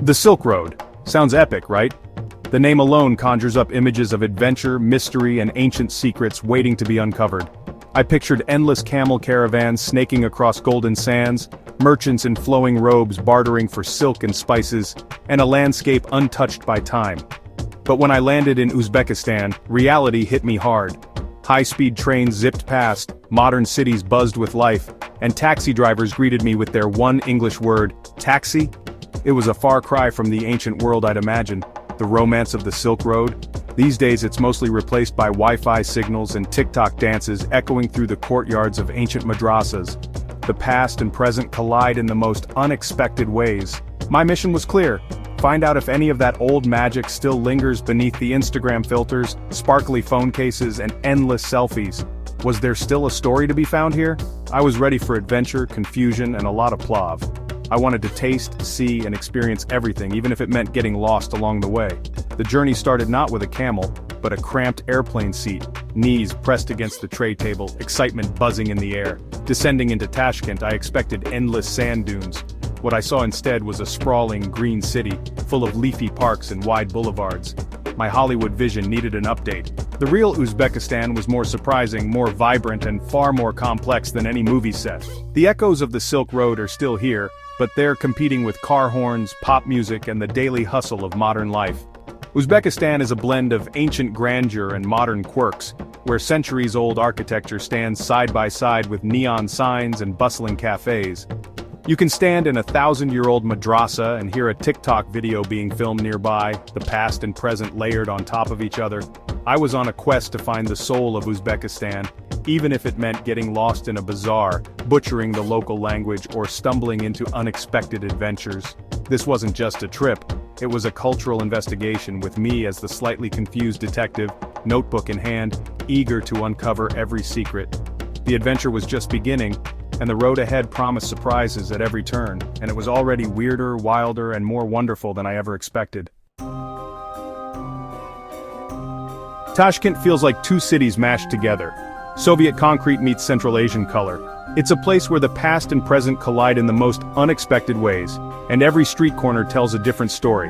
The Silk Road. Sounds epic, right? The name alone conjures up images of adventure, mystery, and ancient secrets waiting to be uncovered. I pictured endless camel caravans snaking across golden sands, merchants in flowing robes bartering for silk and spices, and a landscape untouched by time. But when I landed in Uzbekistan, reality hit me hard. High-speed trains zipped past, modern cities buzzed with life, and taxi drivers greeted me with their one English word, taxi? It was a far cry from the ancient world I'd imagined. The romance of the Silk Road? These days it's mostly replaced by Wi-Fi signals and TikTok dances echoing through the courtyards of ancient madrasas. The past and present collide in the most unexpected ways. My mission was clear. Find out if any of that old magic still lingers beneath the Instagram filters, sparkly phone cases, and endless selfies. Was there still a story to be found here? I was ready for adventure, confusion, and a lot of plov. I wanted to taste, see, and experience everything, even if it meant getting lost along the way. The journey started not with a camel, but a cramped airplane seat, knees pressed against the tray table, excitement buzzing in the air. Descending into Tashkent, I expected endless sand dunes. What I saw instead was a sprawling green city, full of leafy parks and wide boulevards. My Hollywood vision needed an update. The real Uzbekistan was more surprising, more vibrant, and far more complex than any movie set. The echoes of the Silk Road are still here, but they're competing with car horns, pop music, and the daily hustle of modern life. Uzbekistan is a blend of ancient grandeur and modern quirks, where centuries-old architecture stands side by side with neon signs and bustling cafes. You can stand in a 1,000-year-old madrasa and hear a TikTok video being filmed nearby, the past and present layered on top of each other. I was on a quest to find the soul of Uzbekistan, even if it meant getting lost in a bazaar, butchering the local language, or stumbling into unexpected adventures. This wasn't just a trip, it was a cultural investigation with me as the slightly confused detective, notebook in hand, eager to uncover every secret. The adventure was just beginning, and the road ahead promised surprises at every turn, and it was already weirder, wilder, and more wonderful than I ever expected. Tashkent feels like two cities mashed together. Soviet concrete meets Central Asian color. It's a place where the past and present collide in the most unexpected ways, and every street corner tells a different story.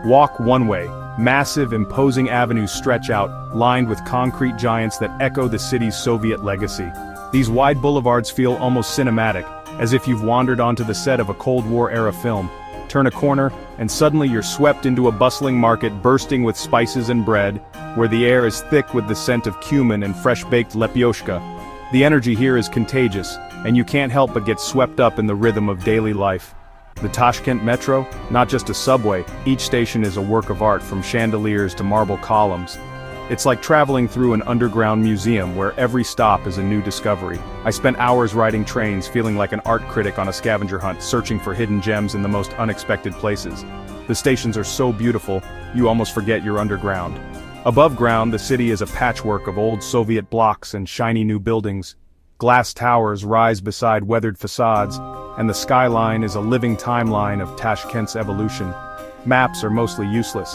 Walk one way, massive, imposing avenues stretch out, lined with concrete giants that echo the city's Soviet legacy. These wide boulevards feel almost cinematic, as if you've wandered onto the set of a Cold War-era film. Turn a corner, and suddenly you're swept into a bustling market bursting with spices and bread, where the air is thick with the scent of cumin and fresh-baked lepioshka. The energy here is contagious, and you can't help but get swept up in the rhythm of daily life. The Tashkent Metro, not just a subway, each station is a work of art from chandeliers to marble columns. It's like traveling through an underground museum where every stop is a new discovery. I spent hours riding trains feeling like an art critic on a scavenger hunt, searching for hidden gems in the most unexpected places. The stations are so beautiful, you almost forget you're underground. Above ground, the city is a patchwork of old Soviet blocks and shiny new buildings. Glass towers rise beside weathered facades, and the skyline is a living timeline of Tashkent's evolution. Maps are mostly useless.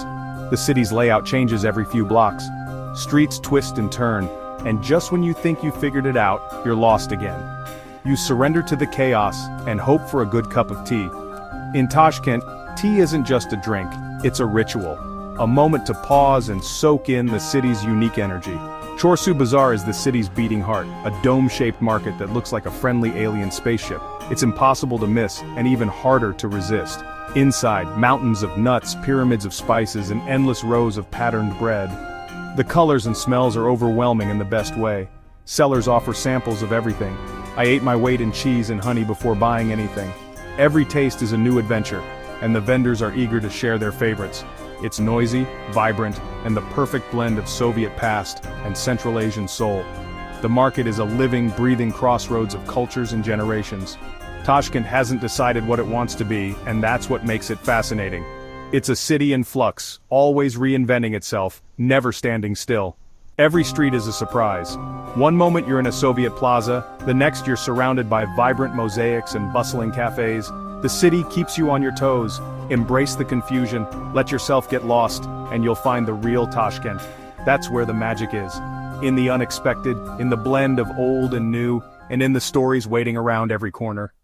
The city's layout changes every few blocks. Streets twist and turn, and just when you think you figured it out, you're lost again. You surrender to the chaos and hope for a good cup of tea. In Tashkent, tea isn't just a drink, it's a ritual. A moment to pause and soak in the city's unique energy. Chorsu Bazaar is the city's beating heart, a dome-shaped market that looks like a friendly alien spaceship. It's impossible to miss, and even harder to resist. Inside, mountains of nuts, pyramids of spices, and endless rows of patterned bread. The colors and smells are overwhelming in the best way. Sellers offer samples of everything. I ate my weight in cheese and honey before buying anything. Every taste is a new adventure, and the vendors are eager to share their favorites. It's noisy, vibrant, and the perfect blend of Soviet past and Central Asian soul. The market is a living, breathing crossroads of cultures and generations. Tashkent hasn't decided what it wants to be, and that's what makes it fascinating. It's a city in flux, always reinventing itself, never standing still. Every street is a surprise. One moment you're in a Soviet plaza, the next you're surrounded by vibrant mosaics and bustling cafes. The city keeps you on your toes. Embrace the confusion, let yourself get lost, and you'll find the real Tashkent. That's where the magic is. In the unexpected, in the blend of old and new, and in the stories waiting around every corner.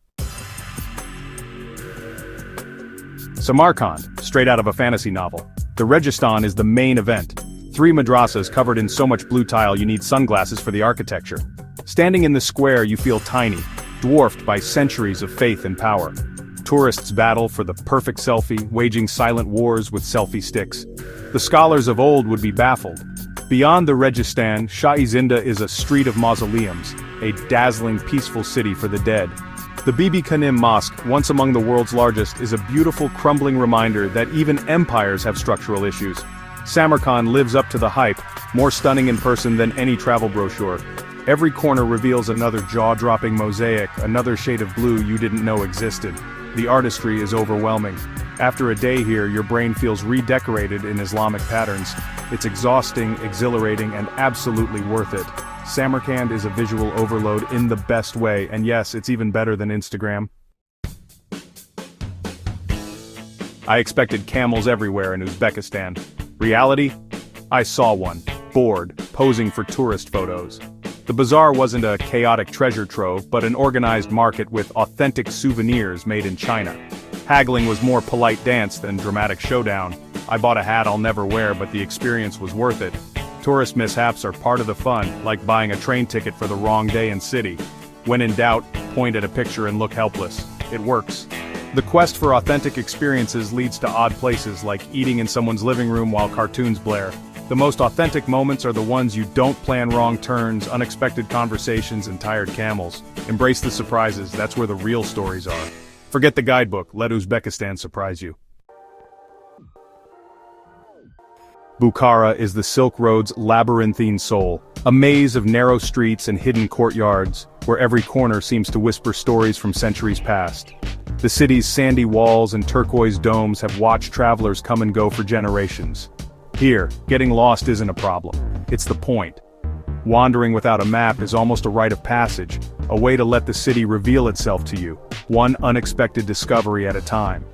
Samarkand, straight out of a fantasy novel. The Registan is the main event. 3 madrasas covered in so much blue tile you need sunglasses for the architecture. Standing in the square you feel tiny, dwarfed by centuries of faith and power. Tourists battle for the perfect selfie, waging silent wars with selfie sticks. The scholars of old would be baffled. Beyond the Registan, Shah-e-Zinda is a street of mausoleums, a dazzling peaceful city for the dead. The Bibi Kanim Mosque, once among the world's largest, is a beautiful crumbling reminder that even empires have structural issues. Samarkand lives up to the hype, more stunning in person than any travel brochure. Every corner reveals another jaw-dropping mosaic, another shade of blue you didn't know existed. The artistry is overwhelming. After a day here, your brain feels redecorated in Islamic patterns. It's exhausting, exhilarating, and absolutely worth it. Samarkand is a visual overload in the best way, and yes, it's even better than Instagram. I expected camels everywhere in Uzbekistan. Reality? I saw one, bored, posing for tourist photos. The bazaar wasn't a chaotic treasure trove, but an organized market with authentic souvenirs made in China. Haggling was more polite dance than dramatic showdown. I bought a hat I'll never wear, but the experience was worth it. Tourist mishaps are part of the fun, like buying a train ticket for the wrong day and city. When in doubt, point at a picture and look helpless. It works. The quest for authentic experiences leads to odd places like eating in someone's living room while cartoons blare. The most authentic moments are the ones you don't plan: wrong turns, unexpected conversations, and tired camels. Embrace the surprises, that's where the real stories are. Forget the guidebook, let Uzbekistan surprise you. Bukhara is the Silk Road's labyrinthine soul, a maze of narrow streets and hidden courtyards, where every corner seems to whisper stories from centuries past. The city's sandy walls and turquoise domes have watched travelers come and go for generations. Here, getting lost isn't a problem, it's the point. Wandering without a map is almost a rite of passage, a way to let the city reveal itself to you, one unexpected discovery at a time.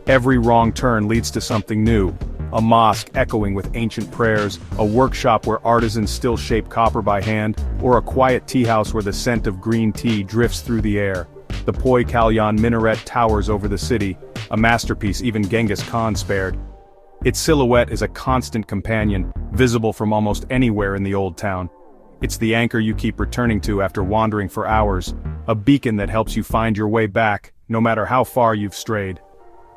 Every wrong turn leads to something new, a mosque echoing with ancient prayers, a workshop where artisans still shape copper by hand, or a quiet tea house where the scent of green tea drifts through the air. The Poi Kalyan minaret towers over the city, a masterpiece even Genghis Khan spared. Its silhouette is a constant companion, visible from almost anywhere in the old town. It's the anchor you keep returning to after wandering for hours, a beacon that helps you find your way back, no matter how far you've strayed.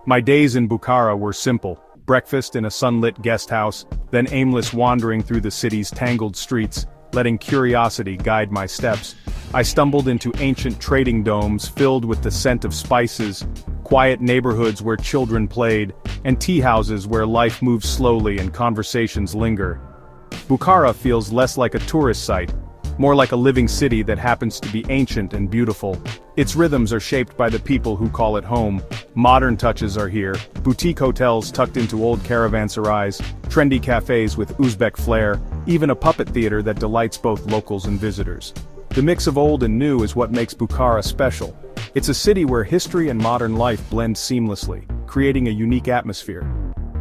My days in Bukhara were simple: breakfast in a sunlit guest house, then aimless wandering through the city's tangled streets, letting curiosity guide my steps. I stumbled into ancient trading domes filled with the scent of spices, quiet neighborhoods where children played, and tea houses where life moves slowly and conversations linger. Bukhara feels less like a tourist site, more like a living city that happens to be ancient and beautiful. Its rhythms are shaped by the people who call it home. Modern touches are here, boutique hotels tucked into old caravanserais, trendy cafes with Uzbek flair, even a puppet theater that delights both locals and visitors. The mix of old and new is what makes Bukhara special. It's a city where history and modern life blend seamlessly, creating a unique atmosphere.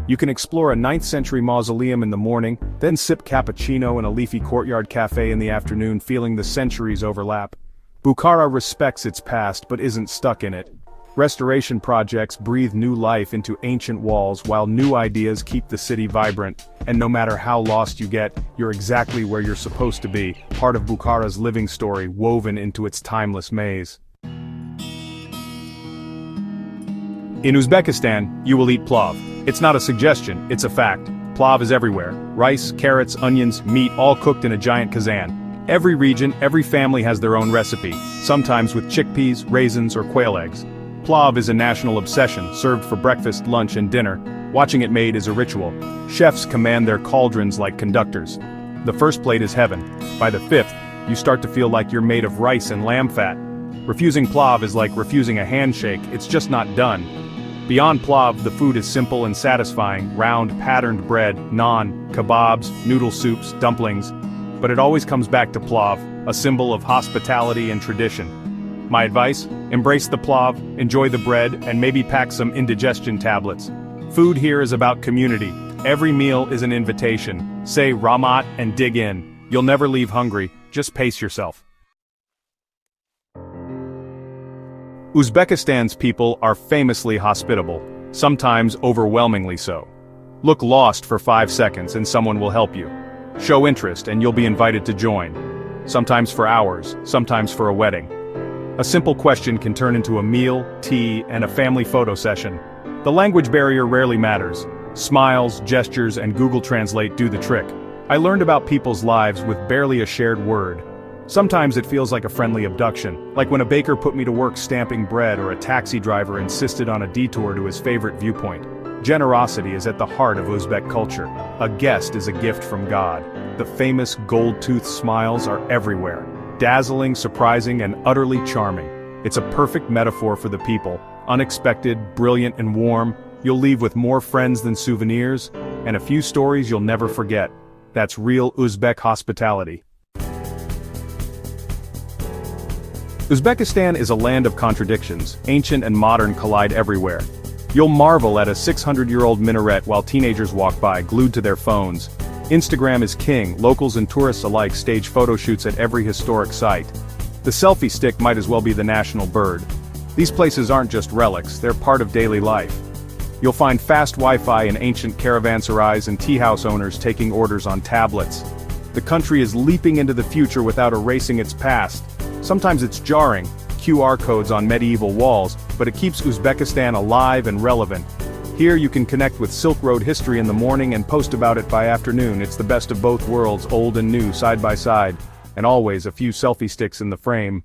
You can explore a 9th century mausoleum in the morning, then sip cappuccino in a leafy courtyard cafe in the afternoon, feeling the centuries overlap. Bukhara respects its past but isn't stuck in it. Restoration projects breathe new life into ancient walls while new ideas keep the city vibrant. And no matter how lost you get, you're exactly where you're supposed to be, part of Bukhara's living story woven into its timeless maze. In Uzbekistan, you will eat plov. It's not a suggestion, it's a fact. Plov is everywhere. Rice, carrots, onions, meat, all cooked in a giant kazan. Every region, every family has their own recipe, sometimes with chickpeas, raisins, or quail eggs. Plov is a national obsession, served for breakfast, lunch, and dinner. Watching it made is a ritual. Chefs command their cauldrons like conductors. The first plate is heaven. By the 5th, you start to feel like you're made of rice and lamb fat. Refusing plov is like refusing a handshake, it's just not done. Beyond plov, the food is simple and satisfying: round, patterned bread, naan, kebabs, noodle soups, dumplings. But it always comes back to plov, a symbol of hospitality and tradition. My advice? Embrace the plov, enjoy the bread, and maybe pack some indigestion tablets. Food here is about community. Every meal is an invitation. Say Ramat and dig in. You'll never leave hungry, just pace yourself. Uzbekistan's people are famously hospitable. sometimes overwhelmingly so. Look lost for 5 seconds and someone will help you. Show interest and you'll be invited to join. Sometimes for hours, sometimes for a wedding. A simple question can turn into a meal, tea, and a family photo session. The language barrier rarely matters. Smiles, gestures, and Google Translate do the trick. I learned about people's lives with barely a shared word. Sometimes it feels like a friendly abduction, like when a baker put me to work stamping bread or a taxi driver insisted on a detour to his favorite viewpoint. Generosity is at the heart of Uzbek culture. A guest is a gift from God. The famous gold-toothed smiles are everywhere. Dazzling, surprising, and utterly charming. It's a perfect metaphor for the people. Unexpected, brilliant, and warm. You'll leave with more friends than souvenirs, and a few stories you'll never forget. That's real Uzbek hospitality. Uzbekistan is a land of contradictions. Ancient and modern collide everywhere. You'll marvel at a 600-year-old minaret while teenagers walk by, glued to their phones. Instagram is king, locals and tourists alike stage photo shoots at every historic site. The selfie stick might as well be the national bird. These places aren't just relics, they're part of daily life. You'll find fast Wi-Fi in ancient caravanserais and tea house owners taking orders on tablets. The country is leaping into the future without erasing its past. Sometimes it's jarring, QR codes on medieval walls, but it keeps Uzbekistan alive and relevant. Here you can connect with Silk Road history in the morning and post about it by afternoon. It's the best of both worlds, old and new, side by side. And always a few selfie sticks in the frame.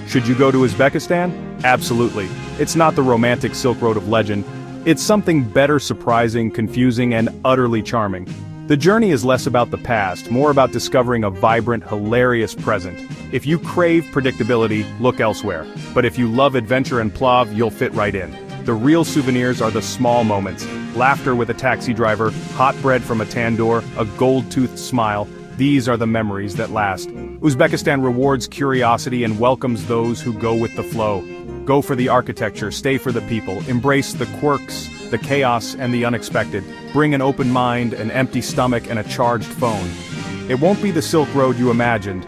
Should you go to Uzbekistan? Absolutely. It's not the romantic Silk Road of legend. It's something better, surprising, confusing, and utterly charming. The journey is less about the past, more about discovering a vibrant, hilarious present. If you crave predictability, look elsewhere. But if you love adventure and plav, you'll fit right in. The real souvenirs are the small moments. Laughter with a taxi driver, hot bread from a tandoor, a gold-toothed smile. These are the memories that last. Uzbekistan rewards curiosity and welcomes those who go with the flow. Go for the architecture, stay for the people, embrace the quirks, the chaos, and the unexpected. Bring an open mind, an empty stomach, and a charged phone. It won't be the Silk Road you imagined,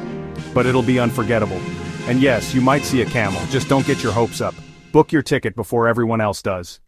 but it'll be unforgettable. And yes, you might see a camel, just don't get your hopes up. Book your ticket before everyone else does.